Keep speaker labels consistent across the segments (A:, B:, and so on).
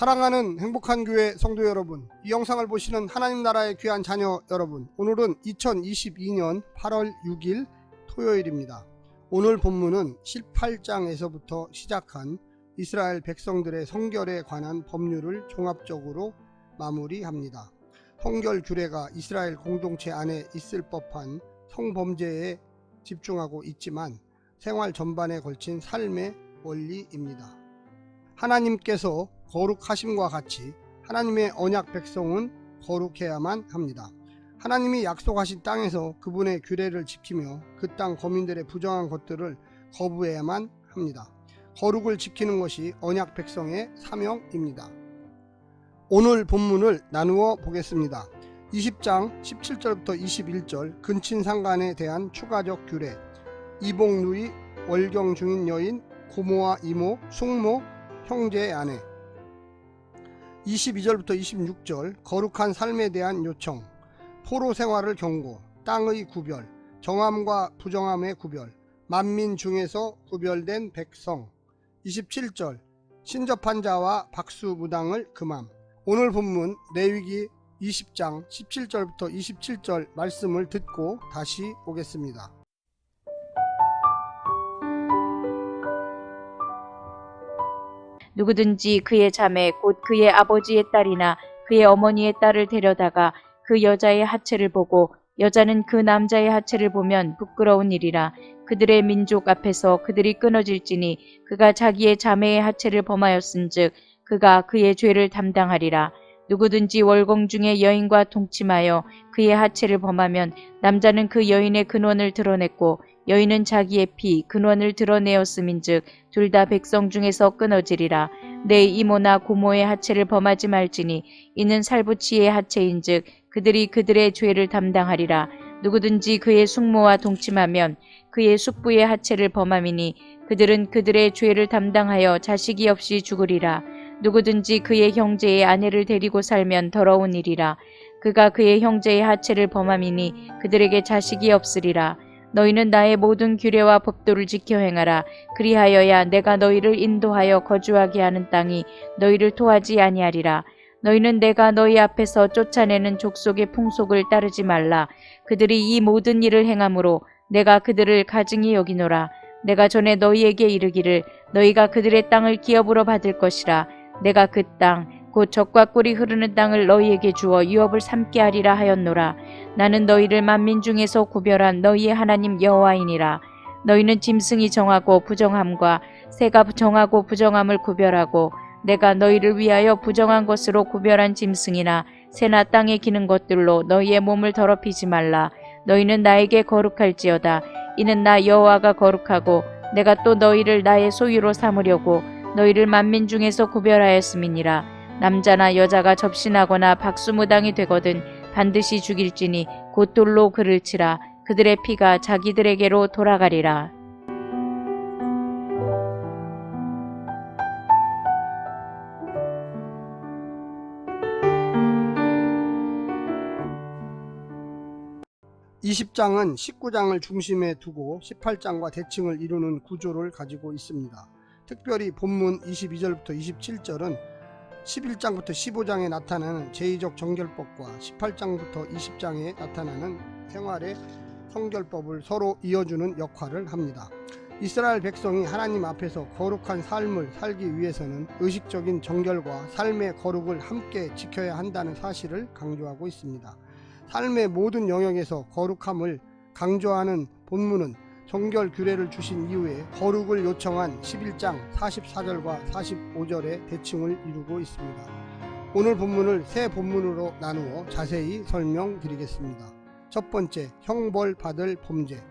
A: 사랑하는 행복한 교회 성도 여러분, 이 영상을 보시는 하나님 나라의 귀한 자녀 여러분, 오늘은 2022년 8월 6일 토요일입니다. 오늘 본문은 18장에서부터 시작한 이스라엘 백성들의 성결에 관한 법률을 종합적으로 마무리합니다. 성결 규례가 이스라엘 공동체 안에 있을 법한 성범죄에 집중하고 있지만 생활 전반에 걸친 삶의 원리입니다. 하나님께서 거룩하심과 같이 하나님의 언약 백성은 거룩해야만 합니다. 하나님이 약속하신 땅에서 그분의 규례를 지키며 그 땅 거민들의 부정한 것들을 거부해야만 합니다. 거룩을 지키는 것이 언약 백성의 사명입니다. 오늘 본문을 나누어 보겠습니다. 20장 17절부터 21절 근친상간에 대한 추가적 규례, 이복 누이, 월경 중인 여인, 고모와 이모, 숙모, 형제의 아내. 22절부터 26절 거룩한 삶에 대한 요청, 포로 생활을 경고, 땅의 구별, 정함과 부정함의 구별, 만민 중에서 구별된 백성. 27절 신접한 자와 박수무당을 금함. 오늘 본문 레위기 20장 17절부터 27절 말씀을 듣고 다시 오겠습니다.
B: 누구든지 그의 자매 곧 그의 아버지의 딸이나 그의 어머니의 딸을 데려다가 그 여자의 하체를 보고 여자는 그 남자의 하체를 보면 부끄러운 일이라. 그들의 민족 앞에서 그들이 끊어질지니 그가 자기의 자매의 하체를 범하였은즉 그가 그의 죄를 담당하리라. 누구든지 월공 중에 여인과 동침하여 그의 하체를 범하면 남자는 그 여인의 근원을 드러냈고 여인은 자기의 피 근원을 드러내었음인즉 둘 다 백성 중에서 끊어지리라. 내 이모나 고모의 하체를 범하지 말지니 이는 살부치의 하체인즉 그들이 그들의 죄를 담당하리라. 누구든지 그의 숙모와 동침하면 그의 숙부의 하체를 범함이니 그들은 그들의 죄를 담당하여 자식이 없이 죽으리라. 누구든지 그의 형제의 아내를 데리고 살면 더러운 일이라. 그가 그의 형제의 하체를 범함이니 그들에게 자식이 없으리라. 너희는 나의 모든 규례와 법도를 지켜 행하라. 그리하여야 내가 너희를 인도하여 거주하게 하는 땅이 너희를 토하지 아니하리라. 너희는 내가 너희 앞에서 쫓아내는 족속의 풍속을 따르지 말라. 그들이 이 모든 일을 행함으로 내가 그들을 가증히 여기노라. 내가 전에 너희에게 이르기를 너희가 그들의 땅을 기업으로 받을 것이라. 내가 그 땅 곧 젖과 꿀이 흐르는 땅을 너희에게 주어 유업을 삼게 하리라 하였노라. 나는 너희를 만민 중에서 구별한 너희의 하나님 여호와이니라. 너희는 짐승이 정하고 부정함과 새가 정하고 부정함을 구별하고 내가 너희를 위하여 부정한 것으로 구별한 짐승이나 새나 땅에 기는 것들로 너희의 몸을 더럽히지 말라. 너희는 나에게 거룩할지어다. 이는 나 여호와가 거룩하고 내가 또 너희를 나의 소유로 삼으려고 너희를 만민 중에서 구별하였음이니라. 남자나 여자가 접신하거나 박수무당이 되거든 반드시 죽일지니 곧 돌로 그를 치라. 그들의 피가 자기들에게로 돌아가리라.
A: (20장은) 19장을 중심에 두고 18장과 대칭을 이루는 구조를 가지고 있습니다. 특별히 본문 22절부터 27절은 11장부터 15장에 나타나는 제2적 정결법과 18장부터 20장에 나타나는 생활의 성결법을 서로 이어주는 역할을 합니다. 이스라엘 백성이 하나님 앞에서 거룩한 삶을 살기 위해서는 의식적인 정결과 삶의 거룩을 함께 지켜야 한다는 사실을 강조하고 있습니다. 삶의 모든 영역에서 거룩함을 강조하는 본문은 정결 규례를 주신 이후에 거룩을 요청한 11장 44절과 45절의 대칭을 이루고 있습니다. 오늘 본문을 세 본문으로 나누어 자세히 설명드리겠습니다. 첫 번째, 형벌 받을 범죄.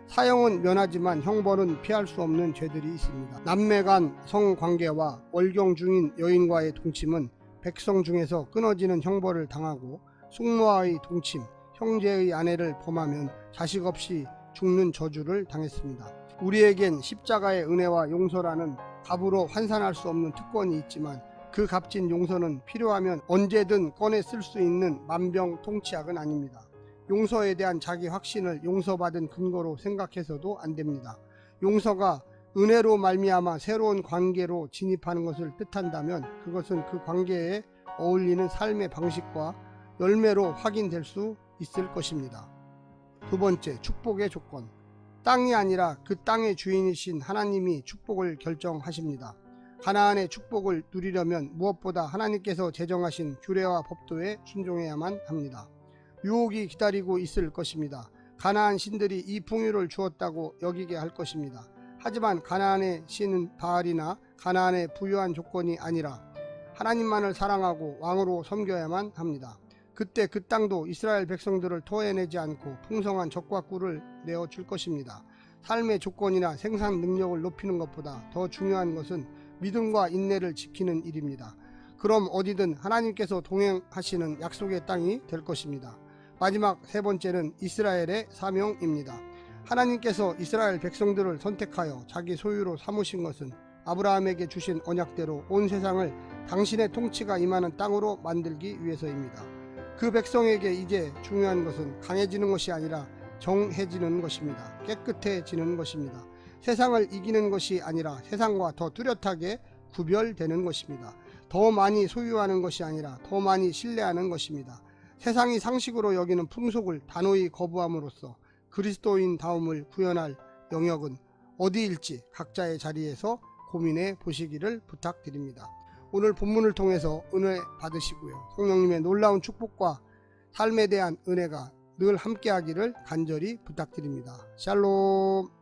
A: 사형은 면하지만 형벌은 피할 수 없는 죄들이 있습니다. 남매 간 성관계와 월경 중인 여인과의 동침은 백성 중에서 끊어지는 형벌을 당하고 숙모와의 동침, 형제의 아내를 범하면 자식 없이 죽는 저주를 당했습니다. 우리에겐 십자가의 은혜와 용서라는 값으로 환산할 수 없는 특권이 있지만 그 값진 용서는 필요하면 언제든 꺼내 쓸 수 있는 만병통치약은 아닙니다. 용서에 대한 자기 확신을 용서받은 근거로 생각해서도 안 됩니다. 용서가 은혜로 말미암아 새로운 관계로 진입하는 것을 뜻한다면 그것은 그 관계에 어울리는 삶의 방식과 열매로 확인될 수 있을 것입니다. 두 번째, 축복의 조건. 땅이 아니라 그 땅의 주인이신 하나님이 축복을 결정하십니다. 가나안의 축복을 누리려면 무엇보다 하나님께서 제정하신 규례와 법도에 순종해야만 합니다. 유혹이 기다리고 있을 것입니다. 가나안 신들이 이 풍요를 주었다고 여기게 할 것입니다. 하지만 가나안의 신은 바알이나 가나안의 부유한 조건이 아니라 하나님만을 사랑하고 왕으로 섬겨야만 합니다. 그때 그 땅도 이스라엘 백성들을 토해내지 않고 풍성한 젖과 꿀을 내어줄 것입니다. 삶의 조건이나 생산 능력을 높이는 것보다 더 중요한 것은 믿음과 인내를 지키는 일입니다. 그럼 어디든 하나님께서 동행하시는 약속의 땅이 될 것입니다. 마지막 세 번째는 이스라엘의 사명입니다. 하나님께서 이스라엘 백성들을 선택하여 자기 소유로 삼으신 것은 아브라함에게 주신 언약대로 온 세상을 당신의 통치가 임하는 땅으로 만들기 위해서입니다. 그 백성에게 이제 중요한 것은 강해지는 것이 아니라 정해지는 것입니다. 깨끗해지는 것입니다. 세상을 이기는 것이 아니라 세상과 더 뚜렷하게 구별되는 것입니다. 더 많이 소유하는 것이 아니라 더 많이 신뢰하는 것입니다. 세상이 상식으로 여기는 풍속을 단호히 거부함으로써 그리스도인 다움을 구현할 영역은 어디일지 각자의 자리에서 고민해 보시기를 부탁드립니다. 오늘 본문을 통해서 은혜 받으시고요. 성령님의 놀라운 축복과 삶에 대한 은혜가 늘 함께하기를 간절히 부탁드립니다. 샬롬.